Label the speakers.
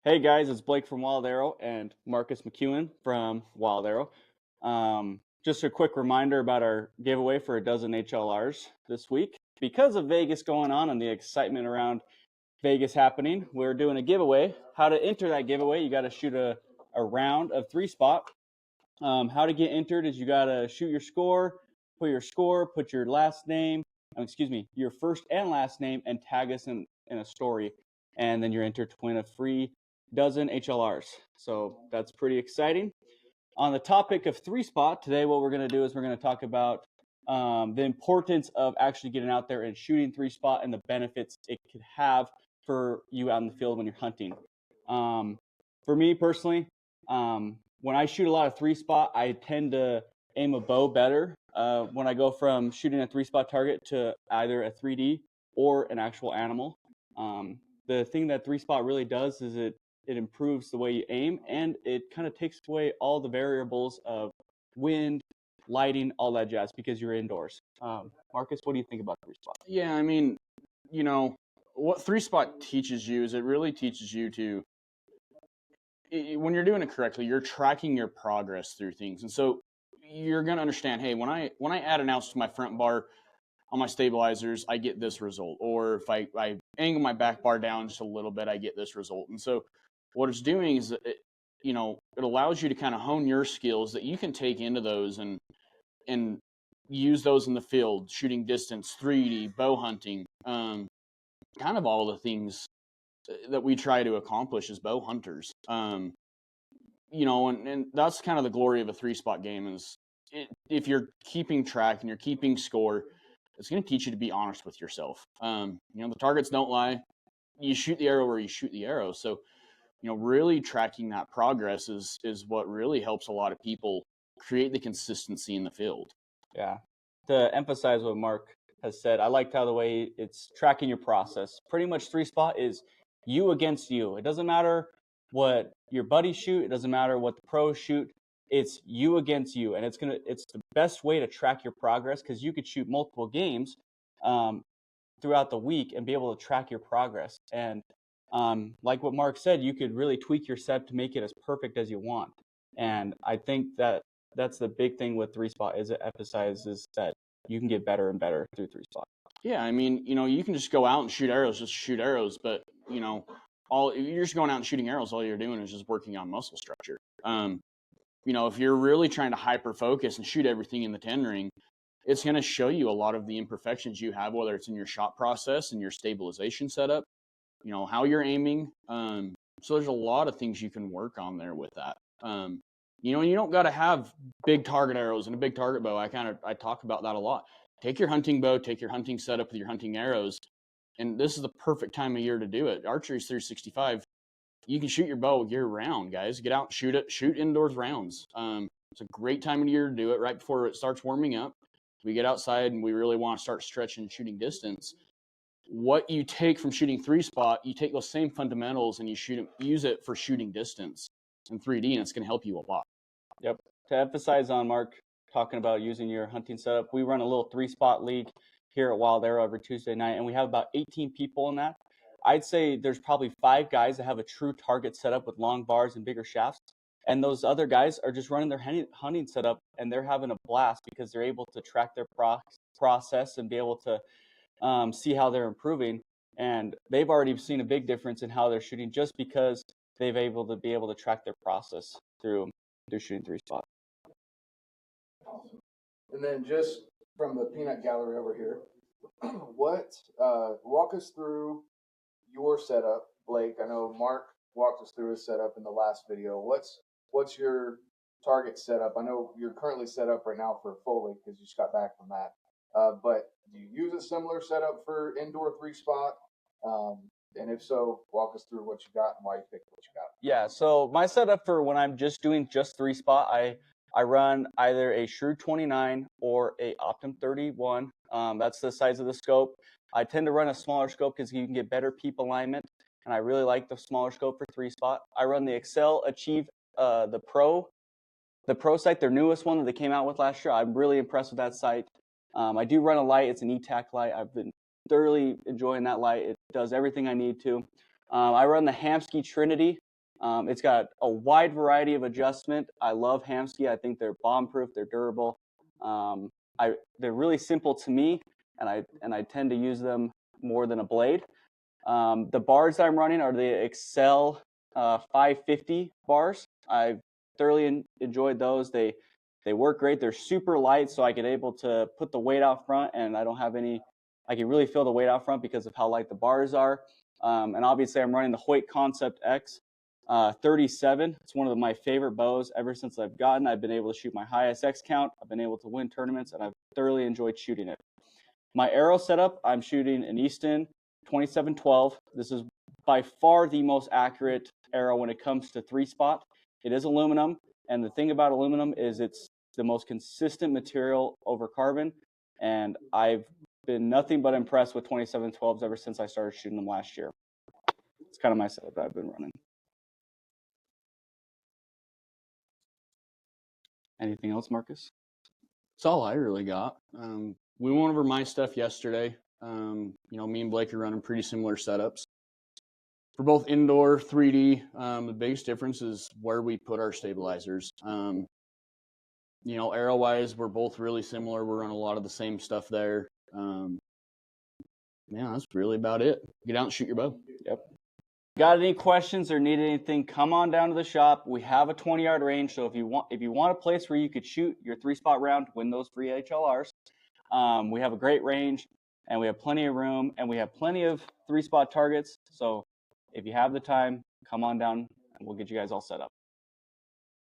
Speaker 1: Hey guys, it's Blake from Wilde Arrow and Marcus McEwen from Wilde Arrow. Just a quick reminder about our giveaway for a dozen HLRs this week. Because of Vegas going on and the excitement around Vegas happening, we're doing a giveaway. How to enter that giveaway, you got to shoot a round of 3-spot. How to get entered is you got to shoot your score, put your last name, your first and last name, and tag us in a story. And then you're entered to win a free dozen HLRs. So that's pretty exciting. On the topic of 3-spot, today what we're going to do is we're going to talk about the importance of actually getting out there and shooting 3-spot and the benefits it could have for you out in the field when you're hunting. For me personally, when I shoot a lot of 3-spot, I tend to aim a bow better when I go from shooting a 3-spot target to either a 3D or an actual animal. The thing that 3-spot really does is it improves the way you aim, and it kind of takes away all the variables of wind, lighting, all that jazz, because you're indoors. Marcus, what do you think about 3-spot?
Speaker 2: Yeah, I mean, what 3-spot teaches you is it really teaches you to, when you're doing it correctly, you're tracking your progress through things. And so you're going to understand, hey, when I add an ounce to my front bar on my stabilizers, I get this result. Or if I angle my back bar down just a little bit, I get this result. And so what it's doing is, it allows you to kind of hone your skills that you can take into those and use those in the field, shooting distance, 3D, bow hunting, kind of all the things that we try to accomplish as bow hunters. And that's kind of the glory of a 3-spot game is if you're keeping track and you're keeping score, it's going to teach you to be honest with yourself. The targets don't lie. You shoot the arrow where you shoot the arrow. So, really tracking that progress is what really helps a lot of people create the consistency in the field.
Speaker 1: Yeah. To emphasize what Mark has said, I liked how the way it's tracking your process. Pretty much 3-spot is you against you. It doesn't matter what your buddies shoot. It doesn't matter what the pros shoot. It's you against you. And it's the best way to track your progress, because you could shoot multiple games throughout the week and be able to track your progress. And like what Mark said, you could really tweak your set to make it as perfect as you want. And I think that's the big thing with 3-spot is it emphasizes that you can get better and better through 3-spot.
Speaker 2: Yeah, I mean, you can just go out and shoot arrows, but you're just going out and shooting arrows, all you're doing is just working on muscle structure. If you're really trying to hyper focus and shoot everything in the 10 ring, it's going to show you a lot of the imperfections you have, whether it's in your shot process and your stabilization setup, how you're aiming. So there's a lot of things you can work on there with that. And you don't got to have big target arrows and a big target bow. I talk about that a lot. Take your hunting bow, take your hunting setup with your hunting arrows, and this is the perfect time of year to do it. Archery's 365. You can shoot your bow year round, guys. Get out, shoot it, shoot indoors rounds. It's a great time of year to do it right before it starts warming up. We get outside and we really want to start stretching and shooting distance. What you take from shooting 3-spot, you take those same fundamentals and you use it for shooting distance in 3D, and it's going to help you a lot.
Speaker 1: Yep. To emphasize on Mark talking about using your hunting setup, we run a little 3-spot league here at Wilde Arrow every Tuesday night, and we have about 18 people in that. I'd say there's probably 5 guys that have a true target setup with long bars and bigger shafts, and those other guys are just running their hunting setup, and they're having a blast because they're able to track their process and be able to see how they're improving. And they've already seen a big difference in how they're shooting just because they've be able to track their process through shooting 3-spot.
Speaker 3: Awesome. And then just from the peanut gallery over here, walk us through your setup, Blake. I know Mark walked us through his setup in the last video. What's your target setup? I know you're currently set up right now for Foley because you just got back from that. But do you use a similar setup for indoor 3-spot? And if so, walk us through what you got and why you picked what you got.
Speaker 1: Yeah, so my setup for when I'm just doing just 3-spot, I run either a Shrewd 29 or a Optum 31. That's the size of the scope. I tend to run a smaller scope because you can get better peep alignment, and I really like the smaller scope for 3-spot. I run the Excel Achieve the Pro sight, their newest one that they came out with last year. I'm really impressed with that sight. I do run a light. It's an ETAC light. I've been thoroughly enjoying that light. It does everything I need to. I run the Hamskea Trinity It's got a wide variety of adjustment. I love Hamskea. I think they're bomb-proof. They're durable. They're really simple to me, and I tend to use them more than a blade. The bars that I'm running are the Excel 550 bars. I've thoroughly enjoyed those. They work great. They're super light, so I get able to put the weight out front, and I don't have any. I can really feel the weight out front because of how light the bars are. And obviously, I'm running the Hoyt Concept X 37. It's one of my favorite bows ever since I've gotten. I've been able to shoot my highest X count. I've been able to win tournaments, and I've thoroughly enjoyed shooting it. My arrow setup, I'm shooting an Easton 2712. This is by far the most accurate arrow when it comes to 3-spot. It is aluminum, and the thing about aluminum is it's the most consistent material over carbon, and I've been nothing but impressed with 2712s ever since I started shooting them last year. It's kind of my setup that I've been running. Anything else, Marcus?
Speaker 2: That's all I really got. We went over my stuff yesterday. Me and Blake are running pretty similar setups. For both indoor, 3D, the biggest difference is where we put our stabilizers. Arrow-wise, we're both really similar. We're running a lot of the same stuff there. That's really about it. Get out and shoot your bow.
Speaker 1: Yep. Got any questions or need anything, come on down to the shop. We have a 20-yard range, so if you want a place where you could shoot your 3-spot round, win those free HLRs, we have a great range, and we have plenty of room, and we have plenty of 3-spot targets. So if you have the time, come on down, and we'll get you guys all set up.